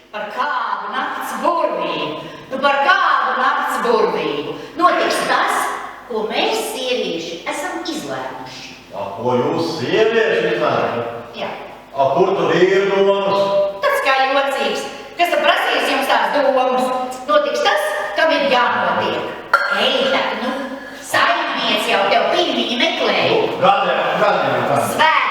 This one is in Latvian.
Par kādu nakts burvību? Nu, par kādu nakts burvību? Notiks tas, ko mēs sievieši esam izlēmuši. Ko jūs sievieši izlēmuši? Jā. Kur tad ir domas? Tas kā jocīgs. Kas tad prasīs jums tās domas? Notiks tas, kam ir jānotiek. Ej, tā, nu, saimniec jau tev pirmiņi meklēja. Gadiem. Svētki